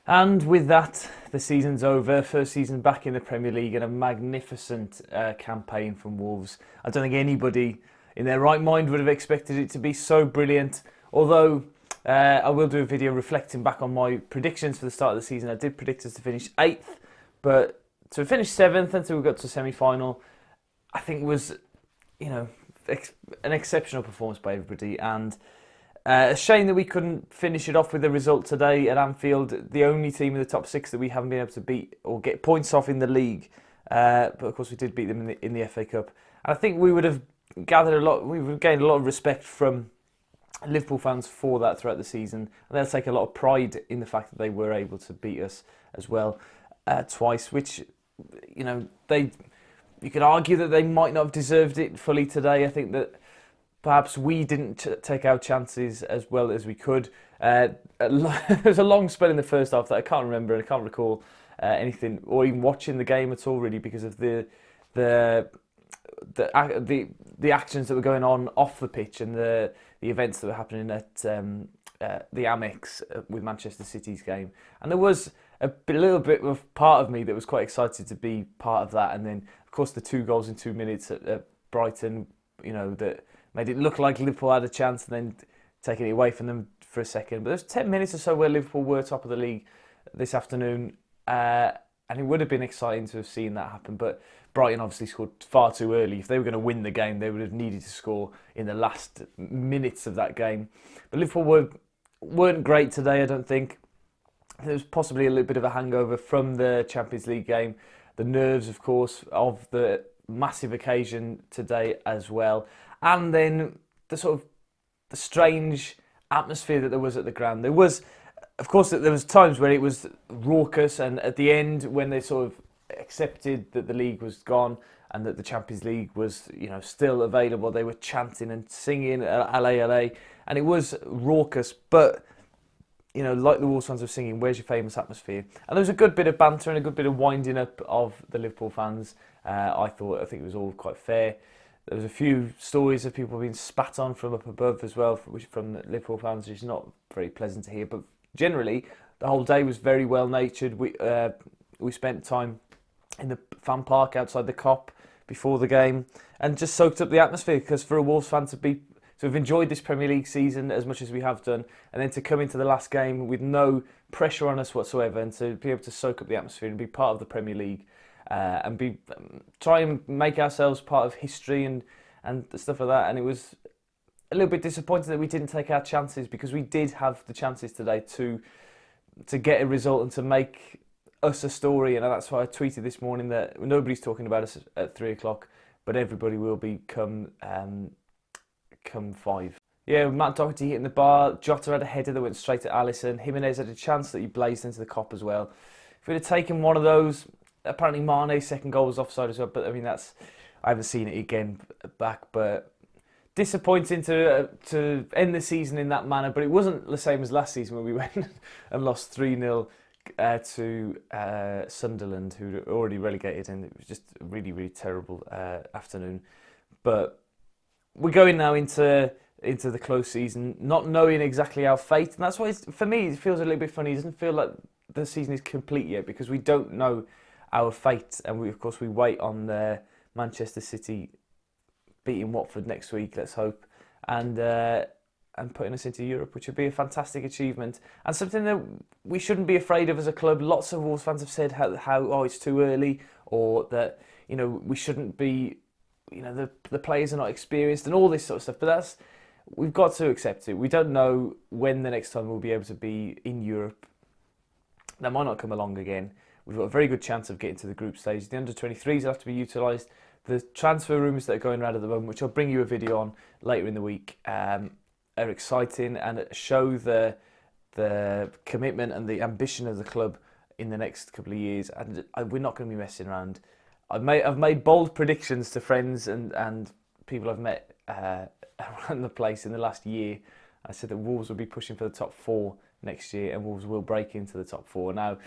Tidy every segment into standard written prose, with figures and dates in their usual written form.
And with that, the season's over. First season back in the Premier League and a magnificent campaign from Wolves. I don't think anybody in their right mind would have expected it to be so brilliant. Although I will do a video reflecting back on my predictions for the start of the season. I did predict us to finish 8th, but to finish 7th until we got to semi-final, I think was, an exceptional performance by everybody. And a shame that we couldn't finish it off with a result today at Anfield. The only team in the top 6 that we haven't been able to beat or get points off in the league. But of course we did beat them in the FA Cup. And I think we would have gained a lot of respect from Liverpool fans for that throughout the season. And they'll take a lot of pride in the fact that they were able to beat us as well twice, which, you could argue that they might not have deserved it fully today. I think that perhaps we didn't take our chances as well as we could. There was a long spell in the first half that I can't remember, and I can't recall anything or even watching the game at all, really, because of the actions that were going on off the pitch and the events that were happening at the Amex with Manchester City's game. And there was a little bit of part of me that was quite excited to be part of that. And then, of course, the 2 goals in 2 minutes at Brighton, that made it look like Liverpool had a chance, and then taking it away from them for a second. But there's 10 minutes or so where Liverpool were top of the league this afternoon, and it would have been exciting to have seen that happen. But Brighton obviously scored far too early. If they were going to win the game, they would have needed to score in the last minutes of that game. But Liverpool weren't great today, I don't think. There was possibly a little bit of a hangover from the Champions League game. The nerves, of course, of the massive occasion today as well. And then the strange atmosphere that there was at the ground. There was, of course, there was times where it was raucous, and at the end, when they sort of accepted that the league was gone and that the Champions League was, still available, they were chanting and singing LA, LA, and it was raucous, but like the Wolves fans were singing, "Where's your famous atmosphere?" And there was a good bit of banter and a good bit of winding up of the Liverpool fans. I think it was all quite fair. There was a few stories of people being spat on from up above as well, from the Liverpool fans, which is not very pleasant to hear. But generally, the whole day was very well-natured. We spent time in the fan park outside the Kop before the game and just soaked up the atmosphere, because for a Wolves fan to have enjoyed this Premier League season as much as we have done, and then to come into the last game with no pressure on us whatsoever, and to be able to soak up the atmosphere and be part of the Premier League, and try and make ourselves part of history and stuff like that. And it was a little bit disappointing that we didn't take our chances, because we did have the chances today to get a result and to make us a story. And that's why I tweeted this morning that nobody's talking about us at 3 o'clock, but everybody will be come 5. Yeah, Matt Doherty hitting the bar. Jota had a header that went straight at Alisson. Jimenez had a chance that he blazed into the Kop as well. If we'd have taken one of those, apparently Mane's second goal was offside as well. But I mean, I haven't seen it again back. But disappointing to end the season in that manner. But it wasn't the same as last season when we went and lost 3-0 to Sunderland, who were already relegated, and it was just a really, really terrible afternoon. But we're going now into the close season, not knowing exactly our fate, and that's why for me it feels a little bit funny. It doesn't feel like the season is complete yet, because we don't know our fate, and we wait on Manchester City beating Watford next week, let's hope, and putting us into Europe, which would be a fantastic achievement and something that we shouldn't be afraid of as a club. Lots of Wolves fans have said how it's too early, or that we shouldn't be. The players are not experienced and all this sort of stuff. But we've got to accept it. We don't know when the next time we'll be able to be in Europe. That might not come along again. We've got a very good chance of getting to the group stage. The under-23s have to be utilised. The transfer rumours that are going around at the moment, which I'll bring you a video on later in the week, are exciting and show the commitment and the ambition of the club in the next couple of years. And we're not going to be messing around. I've made bold predictions to friends and people I've met around the place in the last year. I said that Wolves will be pushing for the top 4 next year, and Wolves will break into the top 4. Now,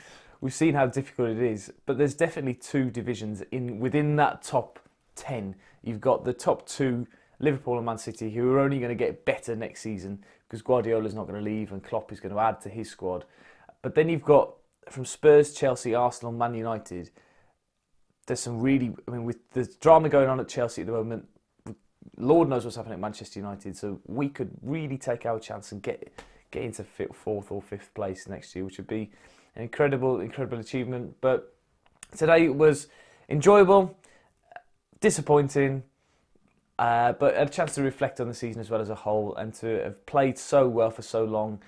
we've seen how difficult it is, but there's definitely 2 divisions within that top 10. You've got the top 2, Liverpool and Man City, who are only going to get better next season because Guardiola's not going to leave and Klopp is going to add to his squad. But then you've got from Spurs, Chelsea, Arsenal, Man United, there's some really, I mean, with the drama going on at Chelsea at the moment, Lord knows what's happening at Manchester United, so we could really take our chance and get into fourth or fifth place next year, which would be an incredible achievement. But today was enjoyable, disappointing, but a chance to reflect on the season as well as a whole, and to have played so well for so long.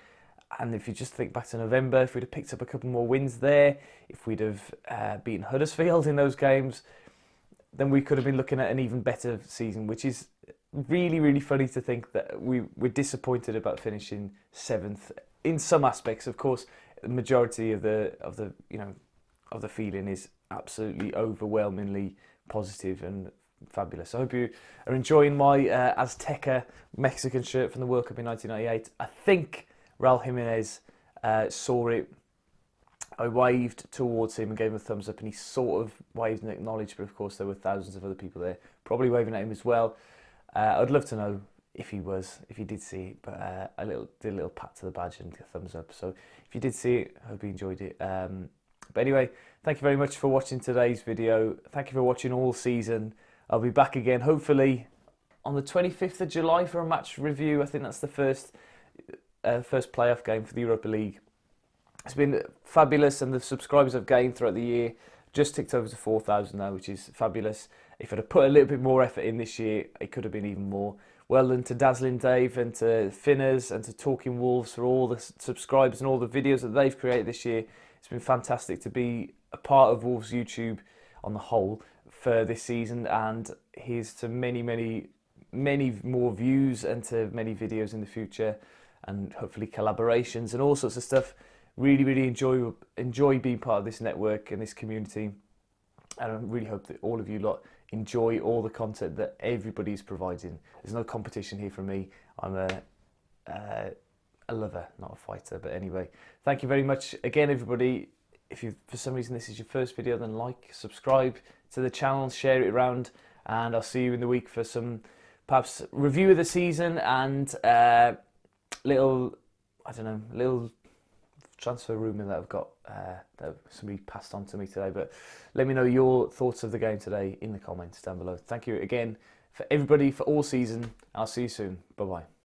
And if you just think back to November, if we'd have picked up a couple more wins there, if we'd have beaten Huddersfield in those games, then we could have been looking at an even better season, which is really funny to think that we're disappointed about finishing 7th in some aspects. Of course, the majority of the feeling is absolutely overwhelmingly positive and fabulous. I hope you are enjoying my Azteca Mexican shirt from the World Cup in 1998. I think Raul Jimenez saw it. I waved towards him and gave him a thumbs up, and he sort of waved and acknowledged, but of course there were thousands of other people there probably waving at him as well. I'd love to know if he did see it, but did a little pat to the badge and a thumbs up. So if you did see it, I hope you enjoyed it. But anyway, thank you very much for watching today's video. Thank you for watching all season. I'll be back again, hopefully, on the 25th of July for a match review. I think that's the first playoff game for the Europa League. It's been fabulous, and the subscribers I've gained throughout the year just ticked over to 4,000 now, which is fabulous. If I'd have put a little bit more effort in this year, it could have been even more. Well done to Dazzling Dave and to Finners and to Talking Wolves for all the subscribers and all the videos that they've created this year. It's been fantastic to be a part of Wolves YouTube on the whole for this season, and here's to many more views and to many videos in the future, and hopefully collaborations and all sorts of stuff. Really enjoy being part of this network and this community, and I really hope that all of you lot enjoy all the content that everybody's providing. There's no competition here from me. I'm a lover, not a fighter. But anyway, thank you very much again, everybody. If you, for some reason, this is your first video, then like, subscribe to the channel, share it around, and I'll see you in the week for some perhaps review of the season and little transfer rumour that I've got that somebody passed on to me today. But let me know your thoughts of the game today in the comments down below. Thank you again for everybody for all season. I'll see you soon. Bye bye.